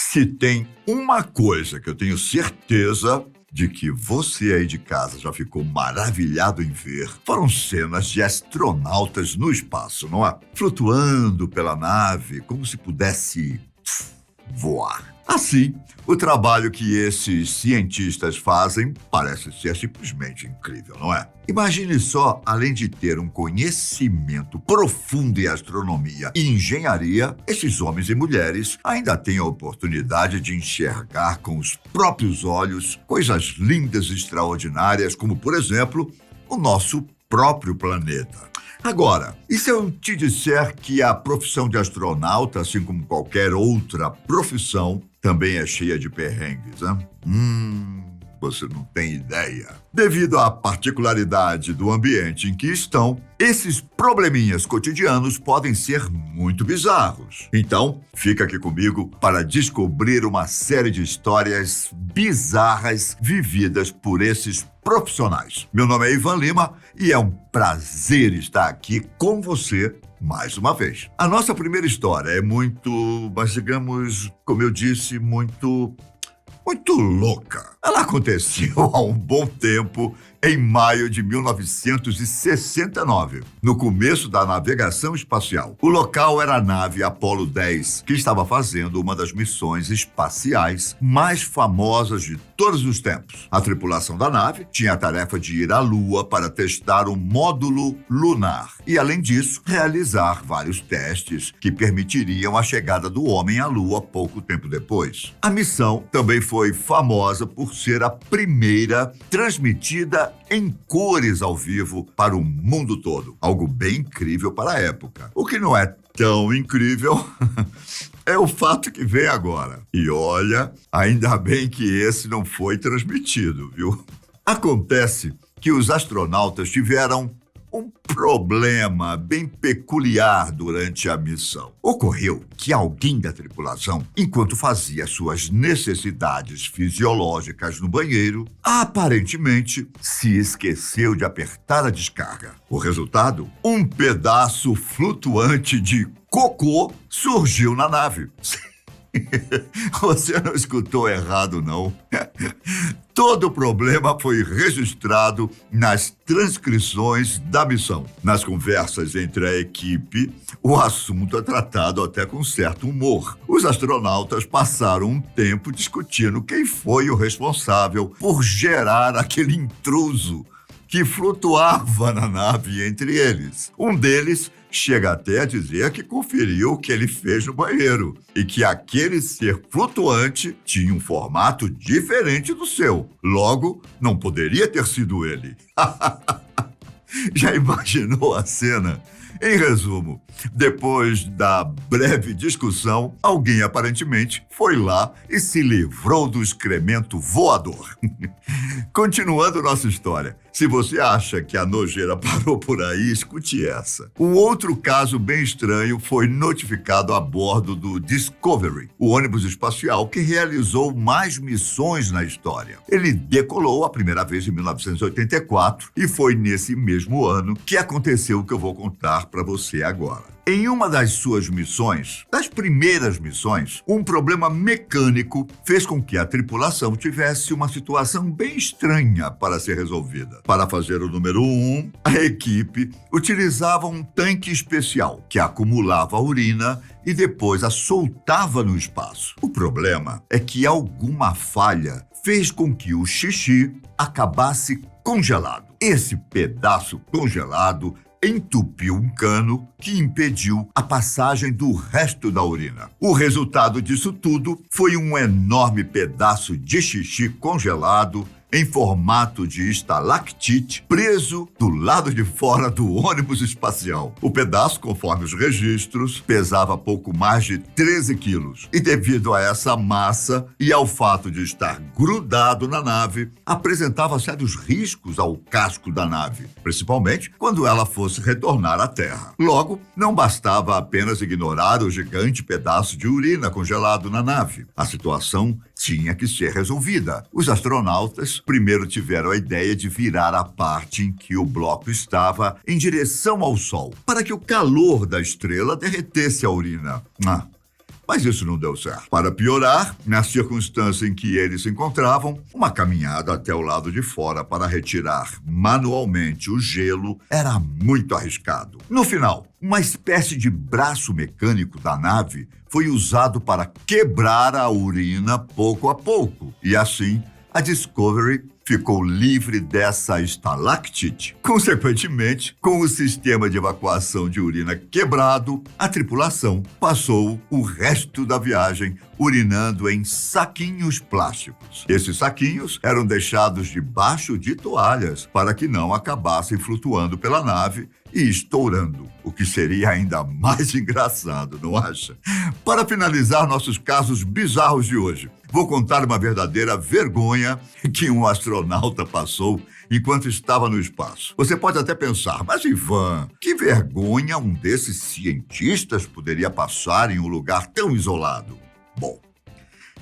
Se tem uma coisa que eu tenho certeza de que você aí de casa já ficou maravilhado em ver, foram cenas de astronautas no espaço, não é? Flutuando pela nave como se pudesse voar. Assim, o trabalho que esses cientistas fazem parece ser simplesmente incrível, não é? Imagine só, além de ter um conhecimento profundo em astronomia e engenharia, esses homens e mulheres ainda têm a oportunidade de enxergar com os próprios olhos coisas lindas e extraordinárias, como, por exemplo, o nosso próprio planeta. Agora, e se eu te disser que a profissão de astronauta, assim como qualquer outra profissão, também é cheia de perrengues, hein? Você não tem ideia. Devido à particularidade do ambiente em que estão, esses probleminhas cotidianos podem ser muito bizarros. Então, fica aqui comigo para descobrir uma série de histórias bizarras vividas por esses profissionais. Meu nome é Ivan Lima e é um prazer estar aqui com você mais uma vez. A nossa primeira história é muito, mas digamos, como eu disse, muito louca. Ela aconteceu há um bom tempo, em maio de 1969, no começo da navegação espacial. O local era a nave Apollo 10, que estava fazendo uma das missões espaciais mais famosas de todos os tempos. A tripulação da nave tinha a tarefa de ir à Lua para testar um módulo lunar e, além disso, realizar vários testes que permitiriam a chegada do homem à Lua pouco tempo depois. A missão também foi famosa por ser a primeira transmitida em cores ao vivo para o mundo todo. Algo bem incrível para a época. O que não é tão incrível é o fato que vem agora. E olha, ainda bem que esse não foi transmitido, viu? Acontece que os astronautas tiveram um problema bem peculiar durante a missão. Ocorreu que alguém da tripulação, enquanto fazia suas necessidades fisiológicas no banheiro, aparentemente se esqueceu de apertar a descarga. O resultado? Um pedaço flutuante de cocô surgiu na nave. Você não escutou errado, não. Todo o problema foi registrado nas transcrições da missão. Nas conversas entre a equipe, o assunto é tratado até com certo humor. Os astronautas passaram um tempo discutindo quem foi o responsável por gerar aquele intruso que flutuava na nave entre eles. Um deles chega até a dizer que conferiu o que ele fez no banheiro e que aquele ser flutuante tinha um formato diferente do seu. Logo, não poderia ter sido ele. Já imaginou a cena? Em resumo, depois da breve discussão, alguém aparentemente foi lá e se livrou do excremento voador. Continuando nossa história, se você acha que a nojeira parou por aí, escute essa. Um outro caso bem estranho foi notificado a bordo do Discovery, o ônibus espacial que realizou mais missões na história. Ele decolou a primeira vez em 1984 e foi nesse mesmo ano que aconteceu o que eu vou contar para você agora. Em uma das suas missões, das primeiras missões, um problema mecânico fez com que a tripulação tivesse uma situação bem estranha para ser resolvida. Para fazer o número 1, a equipe utilizava um tanque especial que acumulava a urina e depois a soltava no espaço. O problema é que alguma falha fez com que o xixi acabasse congelado. Esse pedaço congelado entupiu um cano que impediu a passagem do resto da urina. O resultado disso tudo foi um enorme pedaço de xixi congelado em formato de estalactite preso do lado de fora do ônibus espacial. O pedaço, conforme os registros, pesava pouco mais de 13 quilos. E devido a essa massa e ao fato de estar grudado na nave, apresentava sérios riscos ao casco da nave, principalmente quando ela fosse retornar à Terra. Logo, não bastava apenas ignorar o gigante pedaço de urina congelado na nave. A situação tinha que ser resolvida. Os astronautas primeiro tiveram a ideia de virar a parte em que o bloco estava em direção ao Sol, para que o calor da estrela derretesse a urina. Mas isso não deu certo. Para piorar, na circunstância em que eles se encontravam, uma caminhada até o lado de fora para retirar manualmente o gelo era muito arriscado. No final, uma espécie de braço mecânico da nave foi usado para quebrar a urina pouco a pouco. E assim, a Discovery ficou livre dessa estalactite. Consequentemente, com o sistema de evacuação de urina quebrado, a tripulação passou o resto da viagem urinando em saquinhos plásticos. Esses saquinhos eram deixados debaixo de toalhas para que não acabassem flutuando pela nave e estourando, o que seria ainda mais engraçado, não acha? Para finalizar nossos casos bizarros de hoje, vou contar uma verdadeira vergonha que um astronauta passou enquanto estava no espaço. Você pode até pensar, mas Ivan, que vergonha um desses cientistas poderia passar em um lugar tão isolado? Bom,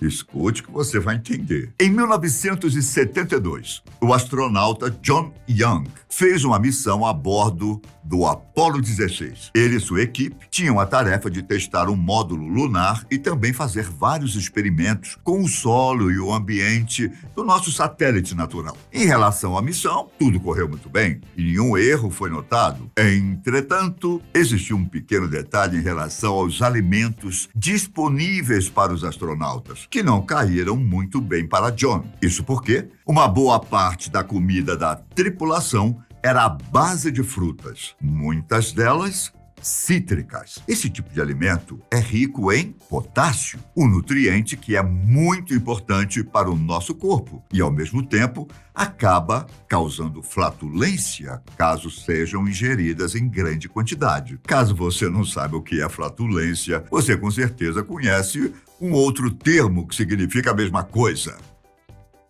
escute que você vai entender. Em 1972, o astronauta John Young fez uma missão a bordo do Apollo 16. Ele e sua equipe tinham a tarefa de testar um módulo lunar e também fazer vários experimentos com o solo e o ambiente do nosso satélite natural. Em relação à missão, tudo correu muito bem e nenhum erro foi notado. Entretanto, existiu um pequeno detalhe em relação aos alimentos disponíveis para os astronautas, que não caíram muito bem para John. Isso porque uma boa parte da comida da tripulação era à base de frutas, muitas delas cítricas. Esse tipo de alimento é rico em potássio, um nutriente que é muito importante para o nosso corpo e, ao mesmo tempo, acaba causando flatulência caso sejam ingeridas em grande quantidade. Caso você não saiba o que é flatulência, você com certeza conhece um outro termo que significa a mesma coisa.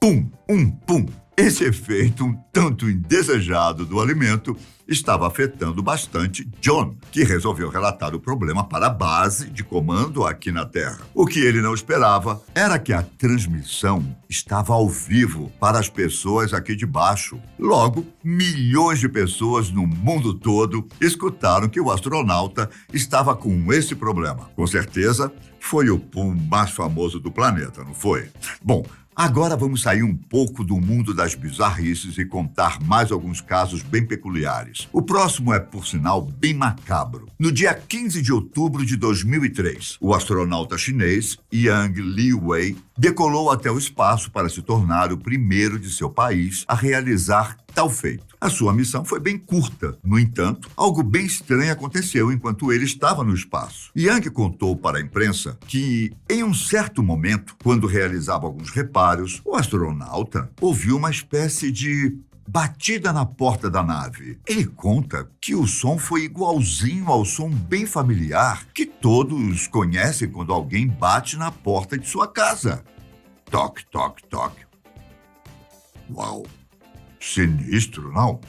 Pum. Esse efeito um tanto indesejado do alimento estava afetando bastante John, que resolveu relatar o problema para a base de comando aqui na Terra. O que ele não esperava era que a transmissão estava ao vivo para as pessoas aqui de baixo. Logo, milhões de pessoas no mundo todo escutaram que o astronauta estava com esse problema. Com certeza, foi o pum mais famoso do planeta, não foi? Bom, agora vamos sair um pouco do mundo das bizarrices e contar mais alguns casos bem peculiares. O próximo é, por sinal, bem macabro. No dia 15 de outubro de 2003, o astronauta chinês Yang Liwei decolou até o espaço para se tornar o primeiro de seu país a realizar tal feito. A sua missão foi bem curta. No entanto, algo bem estranho aconteceu enquanto ele estava no espaço. Yang contou para a imprensa que, em um certo momento, quando realizava alguns reparos, o astronauta ouviu uma espécie de batida na porta da nave. Ele conta que o som foi igualzinho ao som bem familiar que todos conhecem quando alguém bate na porta de sua casa. Toque, toque, toque. Uau! Sinistro, não?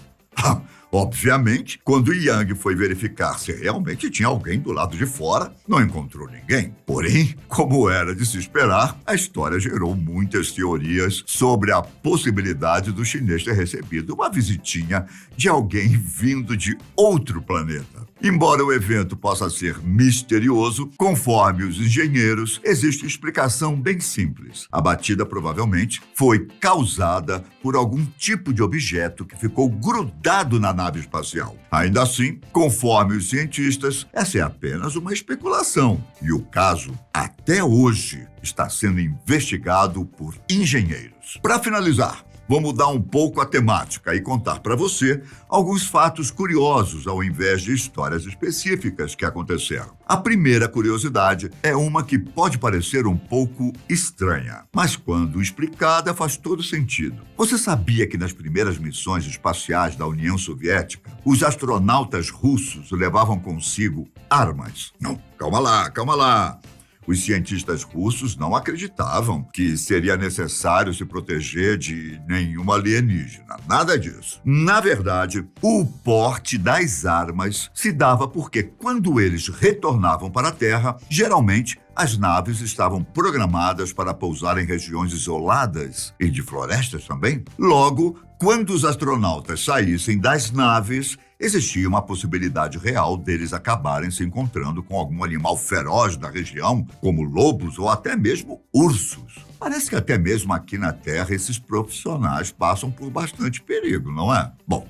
Obviamente, quando Yang foi verificar se realmente tinha alguém do lado de fora, não encontrou ninguém. Porém, como era de se esperar, a história gerou muitas teorias sobre a possibilidade do chinês ter recebido uma visitinha de alguém vindo de outro planeta. Embora o evento possa ser misterioso, conforme os engenheiros, existe explicação bem simples. A batida provavelmente foi causada por algum tipo de objeto que ficou grudado na nave espacial. Ainda assim, conforme os cientistas, essa é apenas uma especulação. E o caso, até hoje, está sendo investigado por engenheiros. Para finalizar, vou mudar um pouco a temática e contar para você alguns fatos curiosos ao invés de histórias específicas que aconteceram. A primeira curiosidade é uma que pode parecer um pouco estranha, mas quando explicada faz todo sentido. Você sabia que nas primeiras missões espaciais da União Soviética, os astronautas russos levavam consigo armas? Não, calma lá. Os cientistas russos não acreditavam que seria necessário se proteger de nenhum alienígena, nada disso. Na verdade, o porte das armas se dava porque, quando eles retornavam para a Terra, geralmente as naves estavam programadas para pousar em regiões isoladas e de florestas também. Logo, quando os astronautas saíssem das naves, existia uma possibilidade real deles acabarem se encontrando com algum animal feroz da região, como lobos ou até mesmo ursos. Parece que até mesmo aqui na Terra esses profissionais passam por bastante perigo, não é? Bom,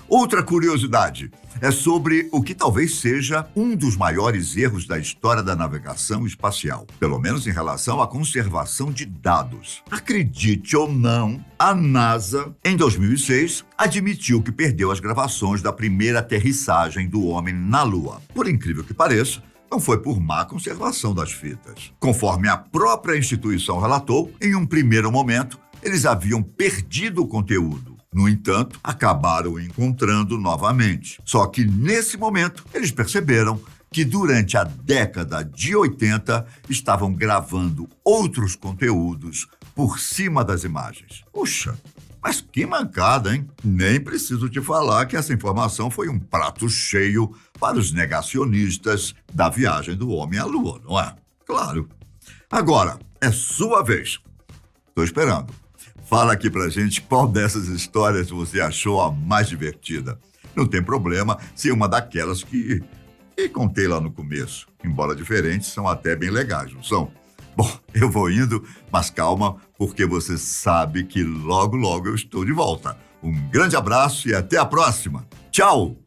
outra curiosidade é sobre o que talvez seja um dos maiores erros da história da navegação espacial, pelo menos em relação à conservação de dados. Acredite ou não, a NASA, em 2006, admitiu que perdeu as gravações da primeira aterrissagem do homem na Lua. Por incrível que pareça, não foi por má conservação das fitas. Conforme a própria instituição relatou, em um primeiro momento, eles haviam perdido o conteúdo. No entanto, acabaram o encontrando novamente. Só que, nesse momento, eles perceberam que durante a década de 80 estavam gravando outros conteúdos por cima das imagens. Puxa, mas que mancada, hein? Nem preciso te falar que essa informação foi um prato cheio para os negacionistas da viagem do homem à Lua, não é? Claro. Agora, é sua vez. Estou esperando. Fala aqui pra gente qual dessas histórias você achou a mais divertida. Não tem problema se é uma daquelas que contei lá no começo. Embora diferentes, são até bem legais, não são? Bom, eu vou indo, mas calma, porque você sabe que logo, logo eu estou de volta. Um grande abraço e até a próxima. Tchau!